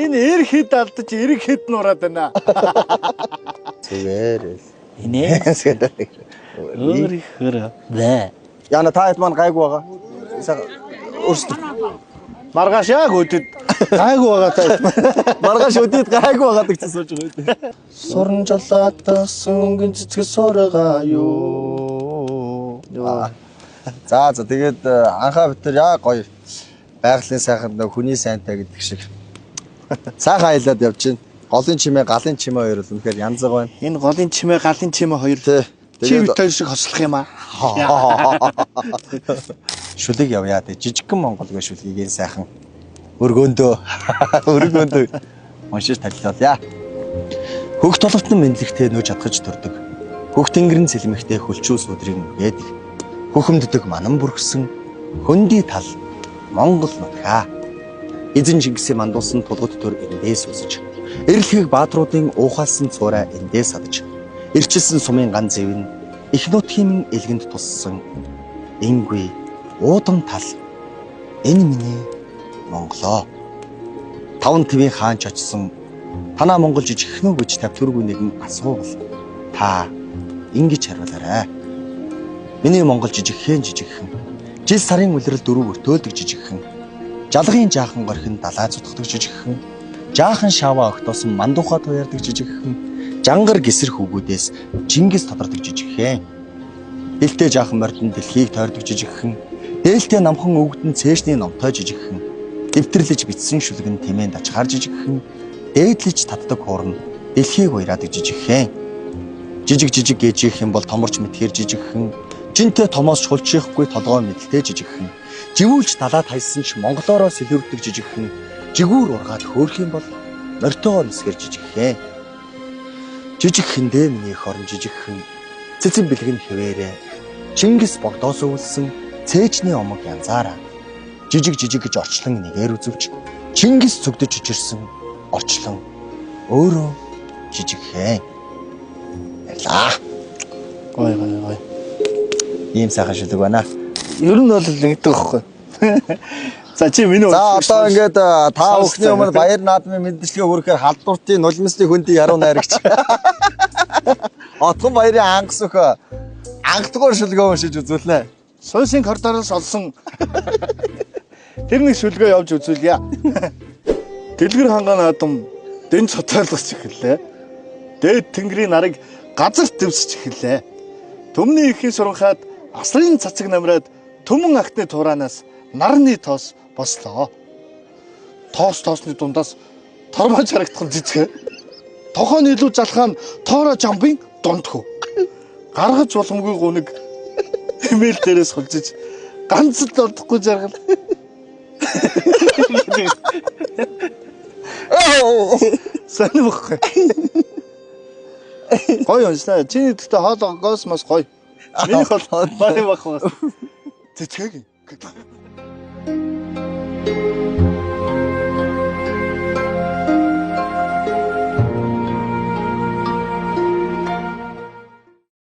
Энэ эр хэд алдаж эрэг хэд нураад байна. Зүгээр. Инээ. Өөрийнхөө бай. Яна та хэд маань гайгүй байгаа. Өөрсдөө Маргааш яг өдөд гайгүй байгаа та. маргааш өдөд гайгүй байгаа гэж сууж байгаа. Суран жолоотос өнгөн цэцэг сургаа юу. За тэгээд анхаа битэр яа гоё байгалийн сайханд нэг хүний сайнтай гэдэг шиг сайхан аялаад явж байна. Голын чимээ, галын чимээ хоёр бол үнэхээр янз байгаа байна. Энэ голын чимээ, галын чимээ хоёр чи битэр шиг хослох юм аа. Шүлэг явъя тэ жижигхэн Монголгийн шүлгийг энэ сайхан өргөөндөө уншиж талилуулъя. Хөх толготн мэдлэгтэй нөөж чадхаж төрдөг. Хөх тэнгэрэн цэлмэгтэй хөлчүүс өдрийг нүгээдэг. Хөхөмддөг манан бүрхсэн хөндөй тал Монгол нутгаа. Эзэн Чингисийн мандуулсан тулгад төр эндээс үсэж. Эрлэхийг баатруудын уухаалсан цуураа эндээс садж. Ирчилсэн сумын ган зэвэн их нутгийн элгэнд туссан энгүй уудам тал энэ миний Монголоо. Таван твийн хаанч очсон танаа Монгол жижигхэн гэж тавтургүй нэгэн асуувал та ингэж хариулаарай. Миний Монгол жижигхэн. Жил сарын үлрэл дөрөв өртөөлдөг жижигхэн. Жалгын жаахан горхин далаа цутгадаг жижигхэн. Жаахан шаваа огтоосон мандуухай туяардаг жижигхэн. Жангар гисэр хүүгүүдээс Чингис тодордог жижигхэн. Дэлтэй жаахан мордон дэлхийг тойрдог жижигхэн. Дээлтэй намхан өвгдөн цээшний номтой жижигхэн. Дэвтэрлэж битсэн шүлгэн тэмээнд ачгаар жижигхэн. Дээдлэж татдаг хуурн дэлхийг уяраадаг жижигхэн. Жижиг гээж юм бол томорч мэтгэр жижигхэн. Жинтэй томоос шулчихгүй толгой мэдлэлтэй жижигхэн. Живүүлж далаад хайсан ч монголоороо сэлвэрдэг жижигхэн. Жигүүр ургаад хөөх юм бол морьтойгоор нисгэр жижигхэн. Жижигхэндээ миний их орон жижигхэн. Цэцэн бэлгэн хэвээрээ. Чингис богдоос өвлсөн цээжний омог янзаараа. Жижиг гэж орчлон нэгээр үзвч Чингис цөгдөж чичирсэн орчлон өөрөө жижигхэн. Ялаа. Гой. Ийм сайхан шүлэг байна. Ер нь бол ингэдэг байхгүй. За чи миний За одоо ингээд та бүхний өмнө баяр наадмын мэдчилгээ хүргэхээр халдвартын нулимсны хөндий яруу найрагч. Отгон баярын ангас өх ангадгаар шүлгээ уншиж үзүүлнэ. Сойсын коридороос олсон тэр нэг шүлгээ явж үзүүлье. Дэлгэр хангаан наадам дэн цотойлгосч эхэллээ. Дээд тэнгэрийн нарыг газарт дэвсэж эхэллээ. Төмний ихийн суранхаад асрын цацаг намраад төмөн актны тураанаас нарны тоос бослоо. Тоосны дундаас тормож харагдах жижиг. Тохооны илүү залхаан тоороо жамбын дундхүү. Гаргаж боломгүй гүнэг имэйл дээрээс хулжиж ганц л олдохгүй жаргал. Санахгүй. Гоё онцлаа. Чиний дэхтэй хоол госмос гоё. Миний хоол гоё байх. Тэтгээг.